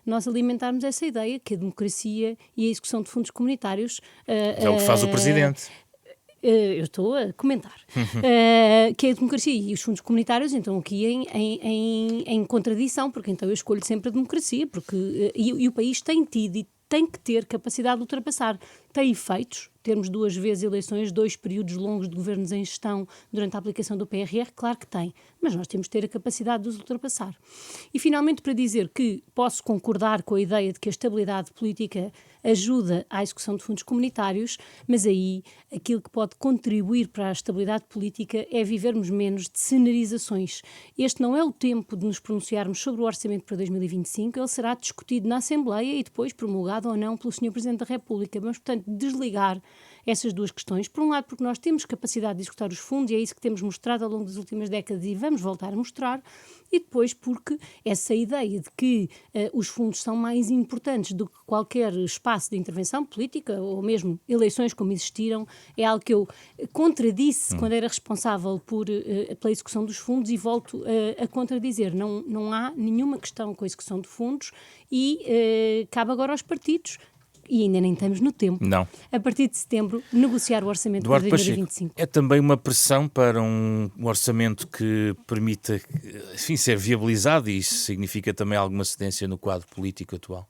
nós alimentarmos essa ideia que a democracia e a execução de fundos comunitários... É o que faz o Presidente. Eu estou a comentar, que é a democracia e os fundos comunitários então aqui em contradição, porque então eu escolho sempre a democracia, porque, e o país tem tido e tem que ter capacidade de ultrapassar. Tem efeitos, termos 2 vezes eleições, 2 períodos longos de governos em gestão durante a aplicação do PRR, claro que tem, mas nós temos que ter a capacidade de os ultrapassar. E finalmente para dizer que posso concordar com a ideia de que a estabilidade política ajuda à execução de fundos comunitários, mas aí aquilo que pode contribuir para a estabilidade política é vivermos menos de cenarizações. Este não é o tempo de nos pronunciarmos sobre o orçamento para 2025, ele será discutido na Assembleia e depois promulgado ou não pelo Sr. Presidente da República. Mas, portanto, desligar essas duas questões. Por um lado, porque nós temos capacidade de executar os fundos e é isso que temos mostrado ao longo das últimas décadas e vamos voltar a mostrar. E depois, porque essa ideia de que os fundos são mais importantes do que qualquer espaço de intervenção política ou mesmo eleições como existiram, é algo que eu contradisse quando era responsável pela execução dos fundos e volto a contradizer. Não há nenhuma questão com a execução de fundos e cabe agora aos partidos, e ainda nem estamos no tempo, não, a partir de setembro, negociar o orçamento para 2025. Pacheco, é também uma pressão para um orçamento que permita, enfim, ser viabilizado, e isso significa também alguma cedência no quadro político atual?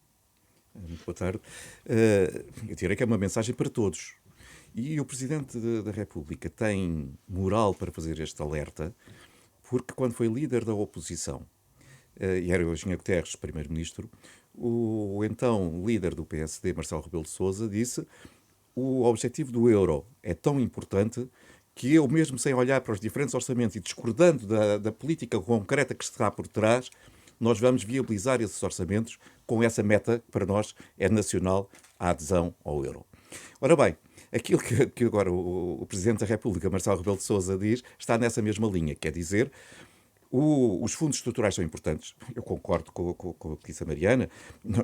Muito boa tarde. Eu diria que é uma mensagem para todos. E o Presidente da República tem moral para fazer este alerta, porque quando foi líder da oposição, e era o Engenheiro Guterres, Primeiro-Ministro, o então líder do PSD, Marcelo Rebelo de Sousa, disse: o objetivo do euro é tão importante que eu, mesmo sem olhar para os diferentes orçamentos e discordando da política concreta que está por trás, nós vamos viabilizar esses orçamentos com essa meta que para nós é nacional, a adesão ao euro. Ora bem, aquilo que agora o Presidente da República, Marcelo Rebelo de Sousa, diz está nessa mesma linha, quer dizer, os fundos estruturais são importantes. Eu concordo com o que disse a Mariana.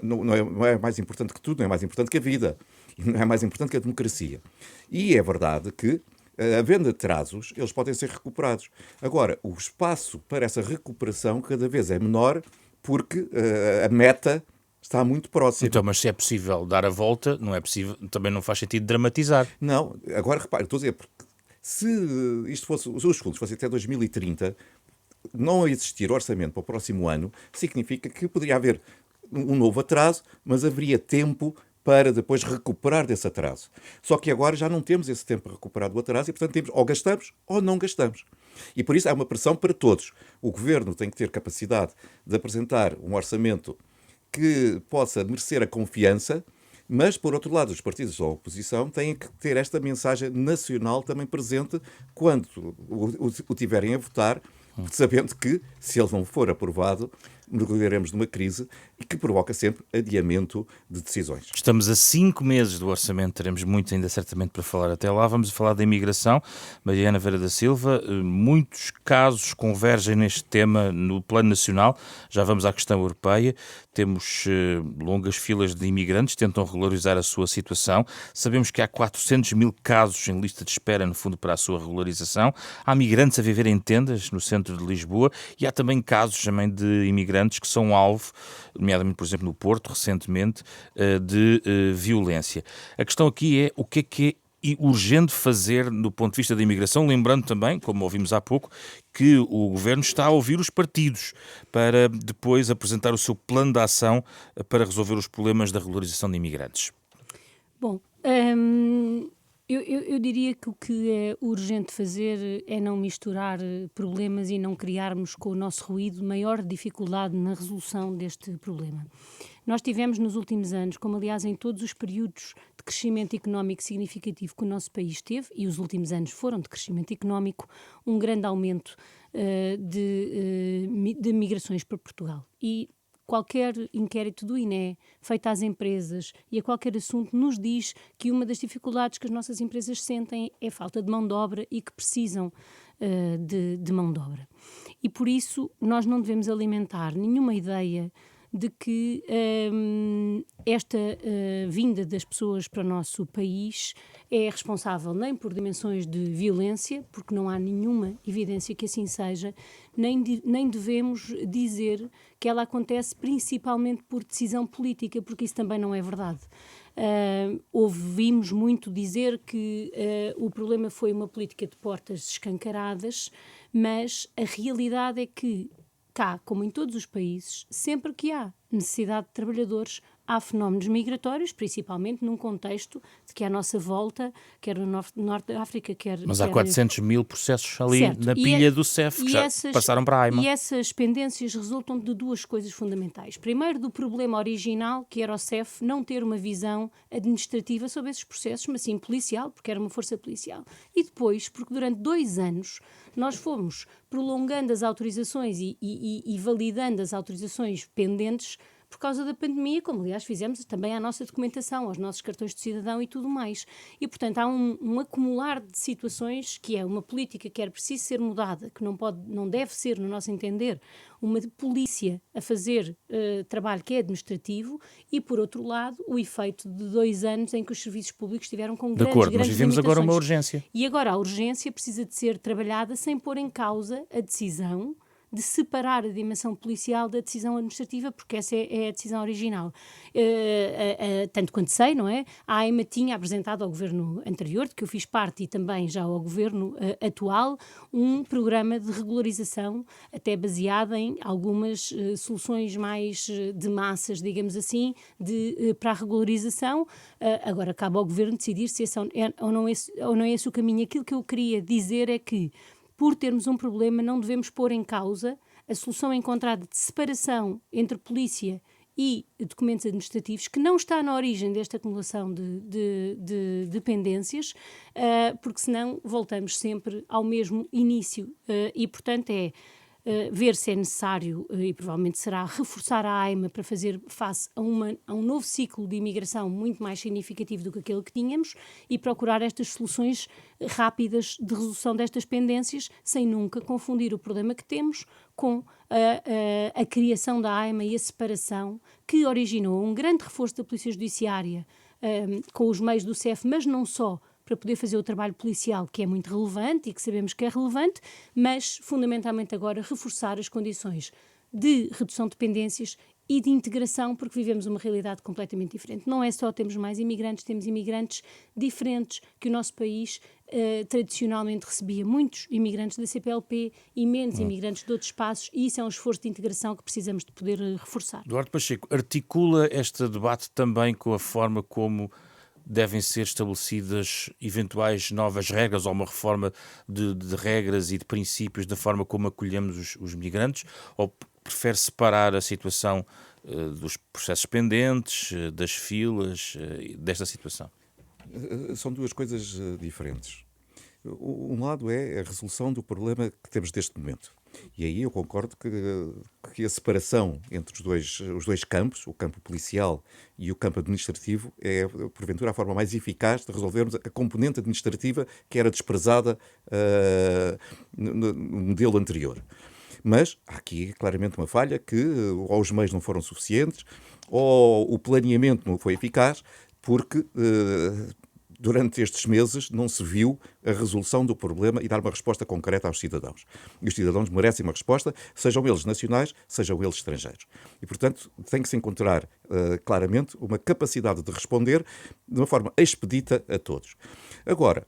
Não é mais importante que tudo, não é mais importante que a vida. Não é mais importante que a democracia. E é verdade que, havendo atrasos, eles podem ser recuperados. Agora, o espaço para essa recuperação cada vez é menor porque a meta está muito próxima. Então, mas se é possível dar a volta, não é possível, também não faz sentido dramatizar. Não, agora repare, estou a dizer, porque se os fundos fossem até 2030, não existir orçamento para o próximo ano, significa que poderia haver um novo atraso, mas haveria tempo para depois recuperar desse atraso. Só que agora já não temos esse tempo para recuperar do atraso e, portanto, temos ou gastamos ou não gastamos. E por isso há uma pressão para todos. O Governo tem que ter capacidade de apresentar um orçamento que possa merecer a confiança, mas, por outro lado, os partidos da oposição têm que ter esta mensagem nacional também presente quando o tiverem a votar, sabendo que, se ele não for aprovado, mergulharemos numa crise e que provoca sempre adiamento de decisões. Estamos a 5 meses do orçamento, teremos muito ainda certamente para falar até lá. Vamos falar da imigração. Mariana Vieira da Silva, muitos casos convergem neste tema no plano nacional. Já vamos à questão europeia. Temos longas filas de imigrantes que tentam regularizar a sua situação. Sabemos que há 400 mil casos em lista de espera, no fundo, para a sua regularização. Há migrantes a viver em tendas no centro de Lisboa e há também casos também de imigrantes que são alvo, nomeadamente, por exemplo, no Porto, recentemente, de violência. A questão aqui é o que é urgente fazer do ponto de vista da imigração, lembrando também, como ouvimos há pouco, que o Governo está a ouvir os partidos para depois apresentar o seu plano de ação para resolver os problemas da regularização de imigrantes. Bom, eu diria que o que é urgente fazer é não misturar problemas e não criarmos com o nosso ruído maior dificuldade na resolução deste problema. Nós tivemos nos últimos anos, como aliás em todos os períodos de crescimento económico significativo que o nosso país teve, e os últimos anos foram de crescimento económico, um grande aumento de migrações para Portugal. E qualquer inquérito do INE feito às empresas e a qualquer assunto nos diz que uma das dificuldades que as nossas empresas sentem é a falta de mão de obra e que precisam de mão de obra. E por isso nós não devemos alimentar nenhuma ideia de que esta vinda das pessoas para o nosso país é responsável nem por dimensões de violência, porque não há nenhuma evidência que assim seja, nem devemos dizer que ela acontece principalmente por decisão política, porque isso também não é verdade. Ouvimos muito dizer que o problema foi uma política de portas escancaradas, mas a realidade é que cá, como em todos os países, sempre que há necessidade de trabalhadores, há fenómenos migratórios, principalmente num contexto de que à nossa volta, quer no Norte da África, quer... Mas há 400 mil processos ali certo. na pilha do CEF que já passaram para a AIMA. E essas pendências resultam de duas coisas fundamentais. Primeiro, do problema original, que era o CEF não ter uma visão administrativa sobre esses processos, mas sim policial, porque era uma força policial. E depois, porque durante 2 anos nós fomos prolongando as autorizações e validando as autorizações pendentes por causa da pandemia, como aliás fizemos também à nossa documentação, aos nossos cartões de cidadão e tudo mais. E portanto há um acumular de situações que é uma política que era preciso ser mudada, que não deve ser, no nosso entender, uma polícia a fazer trabalho que é administrativo, e por outro lado o efeito de 2 anos em que os serviços públicos estiveram com grandes limitações. Mas vivemos agora uma urgência. E agora a urgência precisa de ser trabalhada sem pôr em causa a decisão de separar a dimensão policial da decisão administrativa, porque essa é a decisão original. Tanto quanto sei, não é? A AIMA tinha apresentado ao governo anterior, de que eu fiz parte, e também já ao governo atual, um programa de regularização, até baseado em algumas soluções mais de massas, digamos assim, para a regularização. Agora cabe ao governo decidir se esse ou não é esse o caminho. Aquilo que eu queria dizer é que, por termos um problema, não devemos pôr em causa a solução encontrada de separação entre polícia e documentos administrativos, que não está na origem desta acumulação de dependências, porque senão voltamos sempre ao mesmo início. E, portanto, ver se é necessário, e provavelmente será, reforçar a AIMA para fazer face a um novo ciclo de imigração muito mais significativo do que aquele que tínhamos, e procurar estas soluções rápidas de resolução destas pendências, sem nunca confundir o problema que temos com a criação da AIMA e a separação que originou um grande reforço da Polícia Judiciária com os meios do CEF, mas não só, para poder fazer o trabalho policial, que é muito relevante e que sabemos que é relevante, mas fundamentalmente agora reforçar as condições de redução de dependências e de integração, porque vivemos uma realidade completamente diferente. Não é só temos mais imigrantes, temos imigrantes diferentes, que o nosso país tradicionalmente recebia muitos imigrantes da CPLP e menos imigrantes de outros espaços, e isso é um esforço de integração que precisamos de poder reforçar. Duarte Pacheco, articula este debate também com a forma como devem ser estabelecidas eventuais novas regras ou uma reforma de regras e de princípios da forma como acolhemos os migrantes, ou prefere separar a situação dos processos pendentes, das filas, desta situação? São duas coisas diferentes. Um lado é a resolução do problema que temos neste momento. E aí eu concordo que a separação entre os dois campos, o campo policial e o campo administrativo, é, porventura, a forma mais eficaz de resolvermos a componente administrativa que era desprezada no modelo anterior. Mas há aqui claramente uma falha, que ou os meios não foram suficientes, ou o planeamento não foi eficaz, porque durante estes meses não se viu a resolução do problema e dar uma resposta concreta aos cidadãos. E os cidadãos merecem uma resposta, sejam eles nacionais, sejam eles estrangeiros. E, portanto, tem que se encontrar claramente uma capacidade de responder de uma forma expedita a todos. Agora,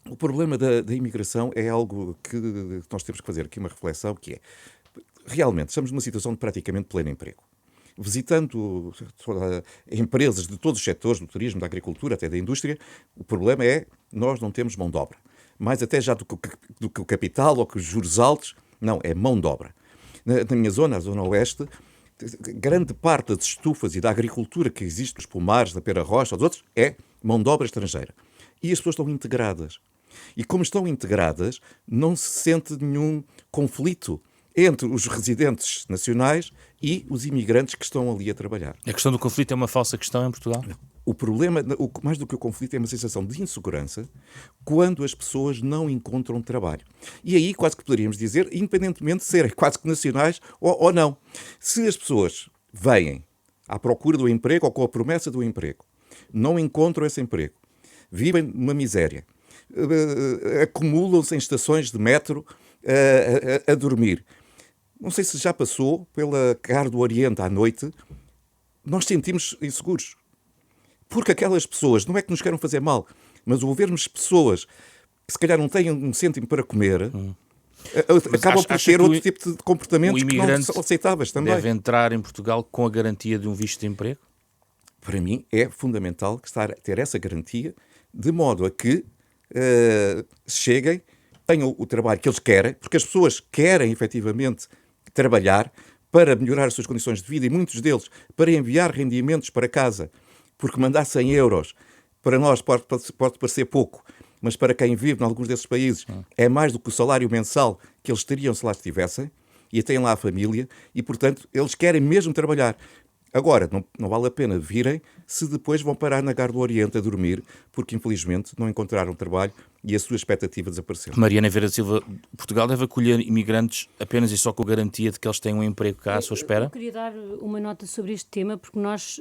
o problema da imigração é algo que nós temos que fazer aqui uma reflexão, que é, realmente, estamos numa situação de praticamente pleno emprego. Visitando empresas de todos os setores, do turismo, da agricultura, até da indústria, o problema é nós não temos mão de obra. Mais até já do que o capital ou que os juros altos, não, é mão de obra. Na minha zona, a zona oeste, grande parte das estufas e da agricultura que existe nos pomares, da pera rocha, dos outros, é mão de obra estrangeira. E as pessoas estão integradas. E como estão integradas, não se sente nenhum conflito entre os residentes nacionais e os imigrantes que estão ali a trabalhar. A questão do conflito é uma falsa questão em Portugal? Não. O problema, mais do que o conflito, é uma sensação de insegurança quando as pessoas não encontram trabalho. E aí quase que poderíamos dizer, independentemente de serem quase que nacionais ou não. Se as pessoas vêm à procura do emprego ou com a promessa do emprego, não encontram esse emprego, vivem numa miséria, acumulam-se em estações de metro a dormir. Não sei se já passou pela Carro do Oriente à noite, nós sentimos inseguros. Porque aquelas pessoas, não é que nos queiram fazer mal, mas o vermos pessoas que se calhar não têm um cêntimo para comer, acabam por ter outro tipo de comportamentos que não são aceitáveis também. Deve entrar em Portugal com a garantia de um visto de emprego? Para mim é fundamental ter essa garantia, de modo a que cheguem, tenham o trabalho que eles querem, porque as pessoas querem efetivamente trabalhar para melhorar as suas condições de vida e muitos deles para enviar rendimentos para casa, porque mandar 100 euros para nós pode parecer pouco, mas para quem vive em alguns desses países é mais do que o salário mensal que eles teriam se lá estivessem, e têm lá a família, e portanto eles querem mesmo trabalhar. Agora, não vale a pena virem se depois vão parar na Carro do Oriente a dormir, porque infelizmente não encontraram trabalho e a sua expectativa desapareceu. Mariana Vera da Silva, Portugal deve acolher imigrantes apenas e só com a garantia de que eles têm um emprego cá à sua espera? Eu queria dar uma nota sobre este tema, porque nós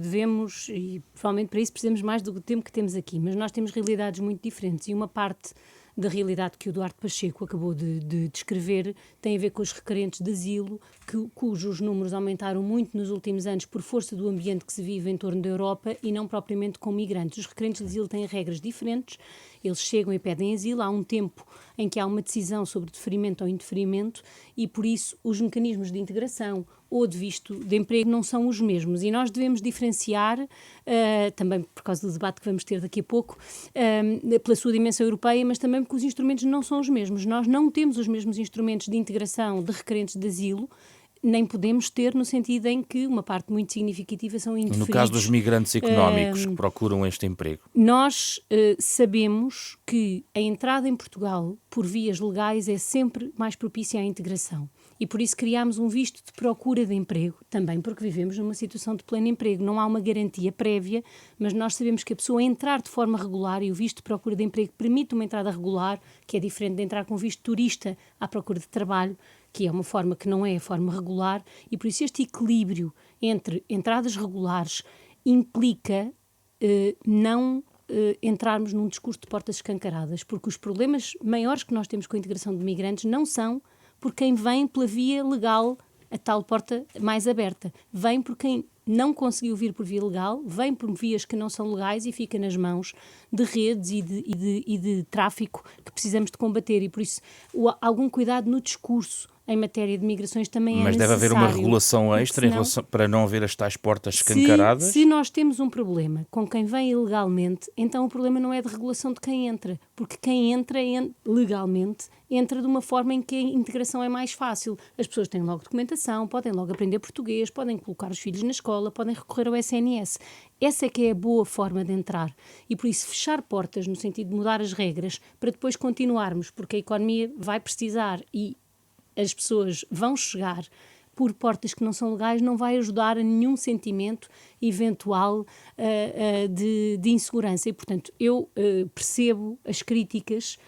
devemos, e provavelmente para isso precisamos mais do tempo que temos aqui, mas nós temos realidades muito diferentes, e uma parte da realidade que o Duarte Pacheco acabou de descrever tem a ver com os requerentes de asilo, cujos números aumentaram muito nos últimos anos por força do ambiente que se vive em torno da Europa e não propriamente com migrantes. Os requerentes de asilo têm regras diferentes, eles chegam e pedem asilo, há um tempo em que há uma decisão sobre deferimento ou indeferimento e por isso os mecanismos de integração ou de visto de emprego não são os mesmos e nós devemos diferenciar, também por causa do debate que vamos ter daqui a pouco, pela sua dimensão europeia, mas também porque os instrumentos não são os mesmos. Nós não temos os mesmos instrumentos de integração de requerentes de asilo, nem podemos ter no sentido em que uma parte muito significativa são indeferidos. No caso dos migrantes económicos que procuram este emprego. Nós sabemos que a entrada em Portugal por vias legais é sempre mais propícia à integração. E por isso criámos um visto de procura de emprego, também porque vivemos numa situação de pleno emprego. Não há uma garantia prévia, mas nós sabemos que a pessoa entrar de forma regular, e o visto de procura de emprego permite uma entrada regular, que é diferente de entrar com visto de turista à procura de trabalho, que é uma forma que não é a forma regular, e por isso este equilíbrio entre entradas regulares implica não entrarmos num discurso de portas escancaradas, porque os problemas maiores que nós temos com a integração de migrantes não são por quem vem pela via legal, a tal porta mais aberta. Vem por quem não conseguiu vir por via legal, vem por vias que não são legais e fica nas mãos de redes e de tráfico que precisamos de combater. E por isso algum cuidado no discurso em matéria de migrações também é necessário. Mas deve haver uma regulação extra para não haver as tais portas escancaradas? Se nós temos um problema com quem vem ilegalmente, então o problema não é de regulação de quem entra, porque quem entra legalmente entra de uma forma em que a integração é mais fácil. As pessoas têm logo documentação, podem logo aprender português, podem colocar os filhos na escola, podem recorrer ao SNS. Essa é que é a boa forma de entrar. E por isso fechar portas no sentido de mudar as regras para depois continuarmos, porque a economia vai precisar e as pessoas vão chegar por portas que não são legais, não vai ajudar a nenhum sentimento eventual de insegurança. E, portanto, eu percebo as críticas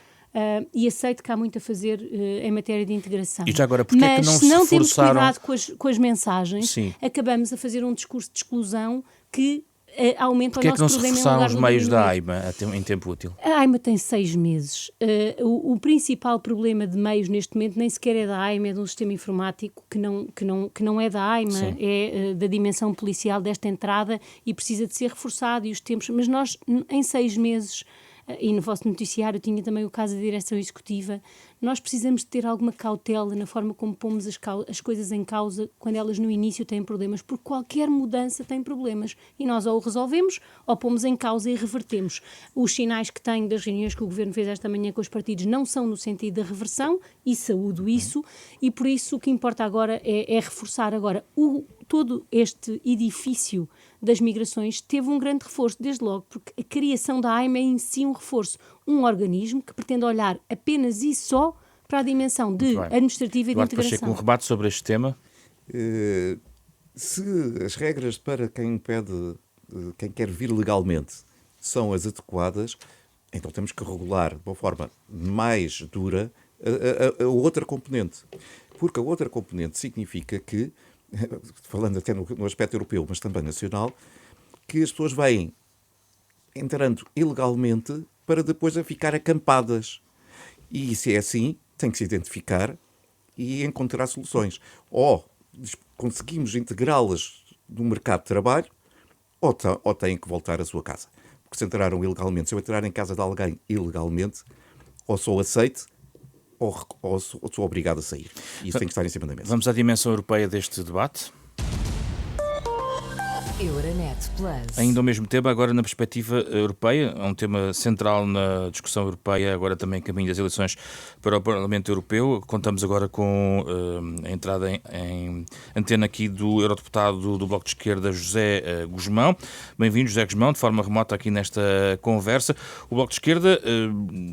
e aceito que há muito a fazer em matéria de integração. E já agora, porque é que não se não se forçaram... temos cuidado com as mensagens, Sim, acabamos a fazer um discurso de exclusão que aumenta o porque é nosso que não se problema reforçaram os meios de da AIMA em tempo útil? A AIMA tem 6 meses. O principal problema de meios neste momento nem sequer é da AIMA, é de um sistema informático que não é da AIMA, Sim. é da dimensão policial desta entrada e precisa de ser reforçado e os tempos. Mas nós, em 6 meses, e no vosso noticiário tinha também o caso da direção executiva, nós precisamos de ter alguma cautela na forma como pomos as coisas em causa quando elas no início têm problemas, porque qualquer mudança tem problemas e nós ou o resolvemos ou pomos em causa e revertemos. Os sinais que tenho das reuniões que o Governo fez esta manhã com os partidos não são no sentido da reversão e saúdo isso, e por isso o que importa agora é reforçar agora todo este edifício das migrações teve um grande reforço, desde logo, porque a criação da AIMA é em si um reforço, um organismo que pretende olhar apenas e só para a dimensão administrativa e de integração. Pacheco, um rebate sobre este tema? Se as regras para quem quer vir legalmente são as adequadas, então temos que regular de uma forma mais dura a outra componente. Porque a outra componente significa que falando até no aspecto europeu, mas também nacional, que as pessoas vêm entrando ilegalmente para depois a ficar acampadas. E se é assim, tem que se identificar e encontrar soluções. Ou conseguimos integrá-las no mercado de trabalho, ou têm que voltar à sua casa. Porque se entraram ilegalmente, se eu entrar em casa de alguém ilegalmente, ou sou aceite, ou sou obrigado a sair. E isso tem que estar em cima da mesa. Vamos à dimensão europeia deste debate. Euronet Plus. Ainda ao mesmo tema, agora na perspectiva europeia, é um tema central na discussão europeia, agora também caminho das eleições para o Parlamento Europeu. Contamos agora com a entrada em antena aqui do eurodeputado do Bloco de Esquerda, José Gusmão. Bem-vindo, José Gusmão, de forma remota aqui nesta conversa. O Bloco de Esquerda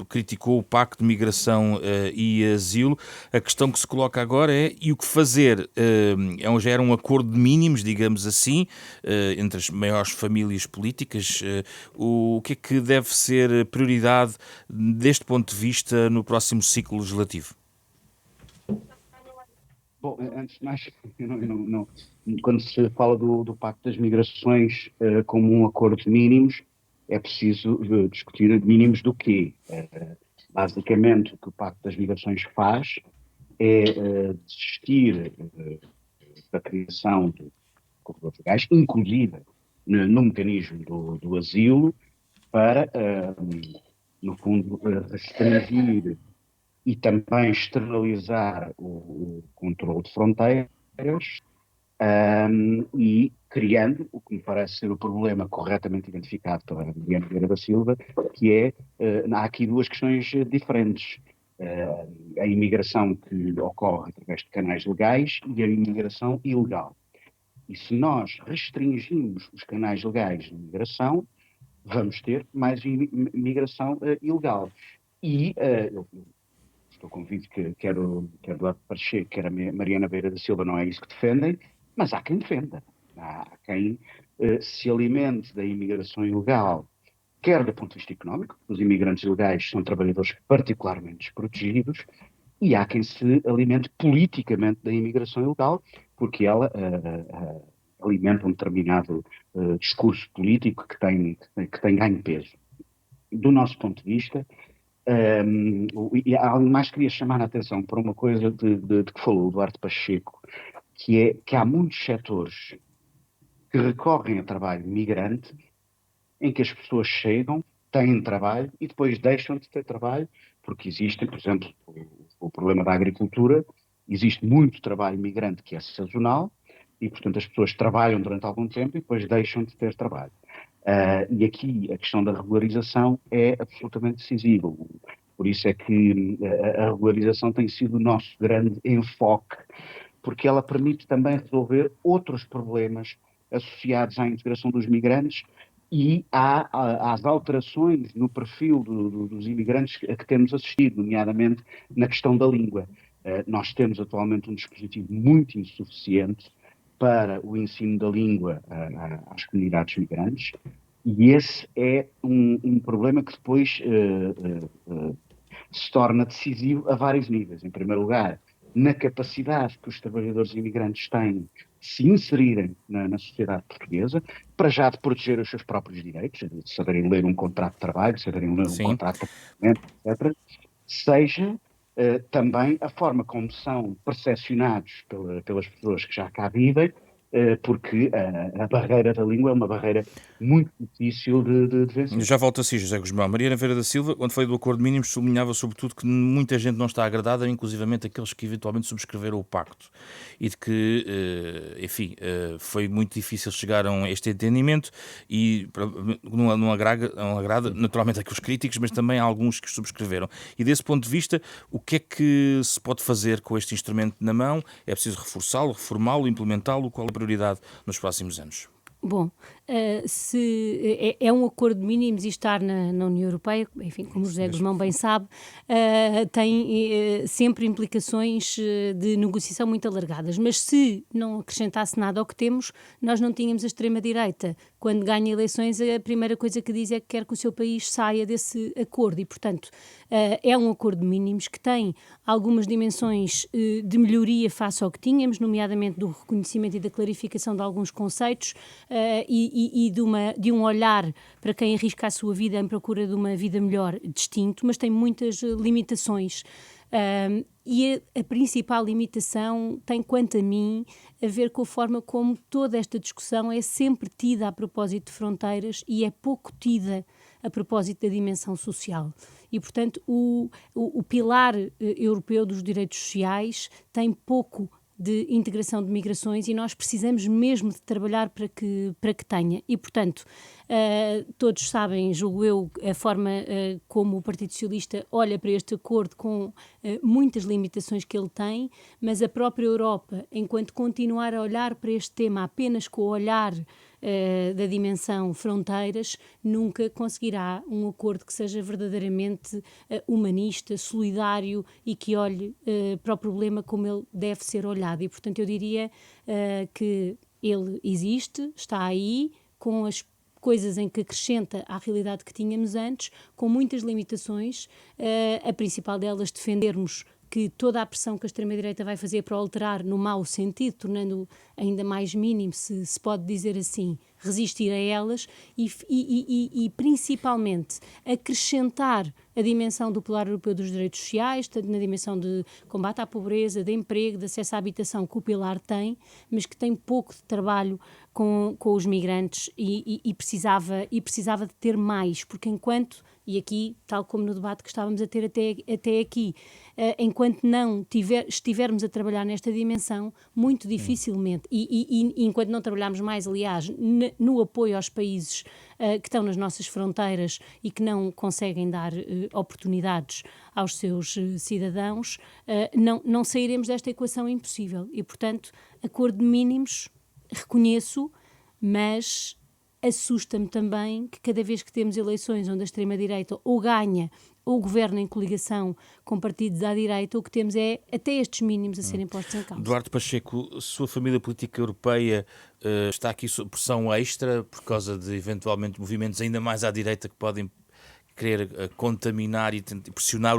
criticou o Pacto de Migração e Asilo. A questão que se coloca agora é, e o que fazer? Já era um acordo de mínimos, digamos assim, entre as maiores famílias políticas. O que é que deve ser prioridade deste ponto de vista no próximo ciclo legislativo? Bom, antes de mais, quando se fala do Pacto das Migrações como um acordo de mínimos, é preciso discutir mínimos do quê? Basicamente, o que o Pacto das Migrações faz é desistir da criação de corredores legais, inclusive no mecanismo do asilo, para, no fundo, restringir e também externalizar o controle de fronteiras e criando o que me parece ser o problema corretamente identificado pela Mariana Vieira da Silva, que é, há aqui duas questões diferentes. A imigração que ocorre através de canais legais e a imigração ilegal. E se nós restringimos os canais legais de imigração, vamos ter mais imigração ilegal. E eu estou convicto que quer o Eduardo Pacheco, quer a Mariana Vieira da Silva, não é isso que defendem, mas há quem defenda. Há quem se alimente da imigração ilegal, quer do ponto de vista económico, os imigrantes ilegais são trabalhadores particularmente desprotegidos, e há quem se alimente politicamente da imigração ilegal, porque ela alimenta um determinado discurso político que tem ganho peso. Do nosso ponto de vista, e além mais queria chamar a atenção para uma coisa de que falou o Eduardo Pacheco, que é que há muitos setores que recorrem a trabalho migrante em que as pessoas chegam, têm trabalho e depois deixam de ter trabalho, porque existe, por exemplo, o problema da agricultura, existe muito trabalho migrante que é sazonal e, portanto, as pessoas trabalham durante algum tempo e depois deixam de ter trabalho. E aqui a questão da regularização é absolutamente decisiva. Por isso é que a regularização tem sido o nosso grande enfoque, porque ela permite também resolver outros problemas associados à integração dos migrantes e às alterações no perfil dos imigrantes a que temos assistido, nomeadamente na questão da língua. Nós temos atualmente um dispositivo muito insuficiente para o ensino da língua às comunidades migrantes, e esse é um problema que depois se torna decisivo a vários níveis. Em primeiro lugar, na capacidade que os trabalhadores imigrantes têm de se inserirem na sociedade portuguesa, para já de proteger os seus próprios direitos, de saberem ler um contrato de trabalho, de saberem ler um contrato de trabalho, etc., seja também a forma como são percepcionados pelas pessoas que já cá vivem, porque a barreira da língua é uma barreira muito difícil de vencer. Já volto a si, José Gusmão. Mariana Vieira da Silva, quando falei do acordo de mínimos, sublinhava sobretudo que muita gente não está agradada, inclusivamente aqueles que eventualmente subscreveram o pacto, e de que, enfim, foi muito difícil chegar a este entendimento e não agrada naturalmente aqueles críticos, mas também a alguns que subscreveram. E desse ponto de vista, o que é que se pode fazer com este instrumento na mão? É preciso reforçá-lo, reformá-lo, implementá-lo? Qual é a prioridade nos próximos anos? Bom, é um acordo de mínimos e estar na União Europeia, enfim, como o José Guzmão bem sabe, tem sempre implicações de negociação muito alargadas. Mas se não acrescentasse nada ao que temos, nós não tínhamos a extrema-direita. Quando ganha eleições, a primeira coisa que diz é que quer que o seu país saia desse acordo e, portanto, é um acordo de mínimos que tem algumas dimensões de melhoria face ao que tínhamos, nomeadamente do reconhecimento e da clarificação de alguns conceitos, e de um olhar para quem arrisca a sua vida em procura de uma vida melhor distinto, mas tem muitas limitações. E a principal limitação tem, quanto a mim, a ver com a forma como toda esta discussão é sempre tida a propósito de fronteiras e é pouco tida a propósito da dimensão social. E, portanto, o pilar europeu dos direitos sociais tem pouco de integração de migrações e nós precisamos mesmo de trabalhar para que tenha. E, portanto, todos sabem, julgo eu, a forma como o Partido Socialista olha para este acordo com muitas limitações que ele tem, mas a própria Europa, enquanto continuar a olhar para este tema apenas com o olhar da dimensão fronteiras, nunca conseguirá um acordo que seja verdadeiramente humanista, solidário e que olhe para o problema como ele deve ser olhado. E, portanto, eu diria que ele existe, está aí, com as coisas em que acrescenta à realidade que tínhamos antes, com muitas limitações, a principal delas defendermos que toda a pressão que a extrema-direita vai fazer para alterar no mau sentido, tornando ainda mais mínimo, se pode dizer assim, resistir a elas e principalmente acrescentar a dimensão do pilar europeu dos direitos sociais, tanto na dimensão de combate à pobreza, de emprego, de acesso à habitação que o pilar tem, mas que tem pouco de trabalho com os migrantes e precisava de ter mais, porque enquanto, e aqui, tal como no debate que estávamos a ter até aqui, enquanto não estivermos a trabalhar nesta dimensão, muito dificilmente, e enquanto não trabalharmos mais, aliás, no apoio aos países que estão nas nossas fronteiras e que não conseguem dar oportunidades aos seus cidadãos, não sairemos desta equação impossível. E, portanto, acordo de mínimos, reconheço, mas assusta-me também que cada vez que temos eleições onde a extrema-direita ou ganha ou governa em coligação com partidos à direita, o que temos é até estes mínimos a serem postos em causa. Duarte Pacheco, sua família política europeia está aqui sob pressão extra por causa de, eventualmente, movimentos ainda mais à direita que podem querer contaminar e pressionar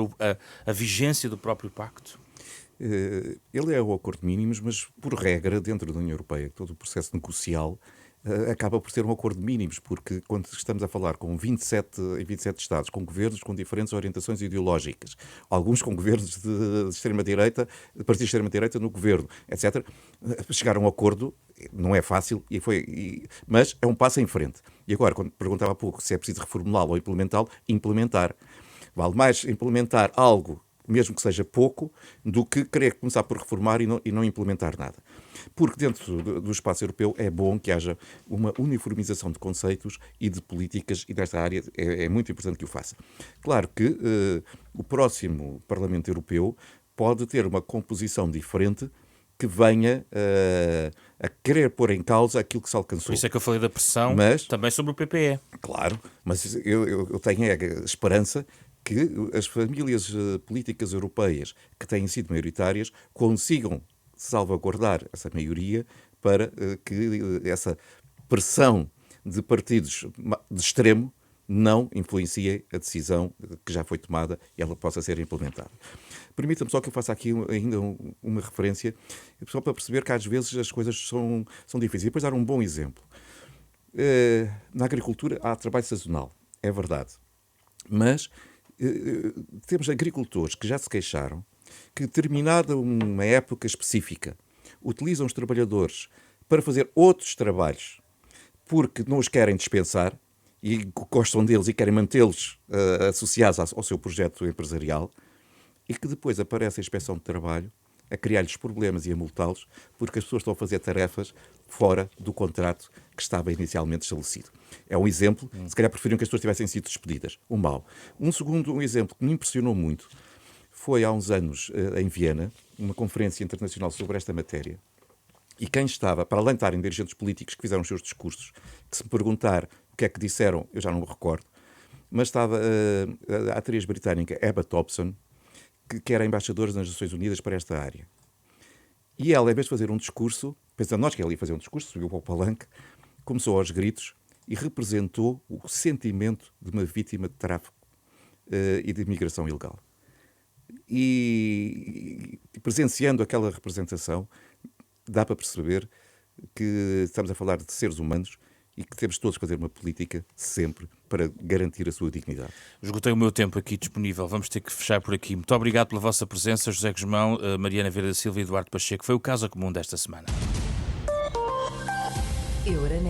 a vigência do próprio pacto? Ele é o acordo de mínimos, mas, por regra, dentro da União Europeia, todo o processo negocial acaba por ser um acordo de mínimos, porque quando estamos a falar com 27 Estados, com governos com diferentes orientações ideológicas, alguns com governos de extrema-direita, de partidos de extrema-direita no governo, etc., chegar a um acordo não é fácil, mas é um passo em frente. E agora, quando perguntava há pouco se é preciso reformulá-lo ou implementá-lo, implementar. Vale mais implementar algo, mesmo que seja pouco, do que querer começar por reformar e não implementar nada. Porque dentro do espaço europeu é bom que haja uma uniformização de conceitos e de políticas, e nesta área é muito importante que o faça. Claro que o próximo Parlamento Europeu pode ter uma composição diferente que venha a querer pôr em causa aquilo que se alcançou. Por isso é que eu falei da pressão também sobre o PPE. Claro, mas eu tenho a esperança que as famílias políticas europeias que têm sido maioritárias consigam salvaguardar essa maioria para que essa pressão de partidos de extremo não influencie a decisão que já foi tomada e ela possa ser implementada. Permita-me só que eu faça aqui ainda uma referência, só para perceber que às vezes as coisas são difíceis. E depois dar um bom exemplo. Na agricultura há trabalho sazonal, é verdade. Mas temos agricultores que já se queixaram que, terminada uma época específica, utilizam os trabalhadores para fazer outros trabalhos porque não os querem dispensar e gostam deles e querem mantê-los associados ao seu projeto empresarial, e que depois aparece a Inspeção de Trabalho a criar-lhes problemas e a multá-los porque as pessoas estão a fazer tarefas fora do contrato que estava inicialmente estabelecido. É um exemplo, se calhar preferiam que as pessoas tivessem sido despedidas. Um mau. Um exemplo que me impressionou muito foi há uns anos em Viena, uma conferência internacional sobre esta matéria, E quem estava, para além de estarem dirigentes políticos que fizeram os seus discursos, que se me perguntar o que é que disseram, eu já não me recordo, mas estava a atriz britânica Emma Thompson, que era embaixadora das Nações Unidas para esta área. E ela, em vez de fazer um discurso, pensando nós que ela ia fazer um discurso, subiu para o palanque, começou aos gritos e representou o sentimento de uma vítima de tráfico e de imigração ilegal. E presenciando aquela representação, dá para perceber que estamos a falar de seres humanos e que temos todos que fazer uma política sempre para garantir a sua dignidade. Esgotei o meu tempo aqui disponível, vamos ter que fechar por aqui. Muito obrigado pela vossa presença, José Guzmão, Mariana Vieira da Silva e Eduardo Pacheco. Foi o Caso Comum desta semana. Euronet.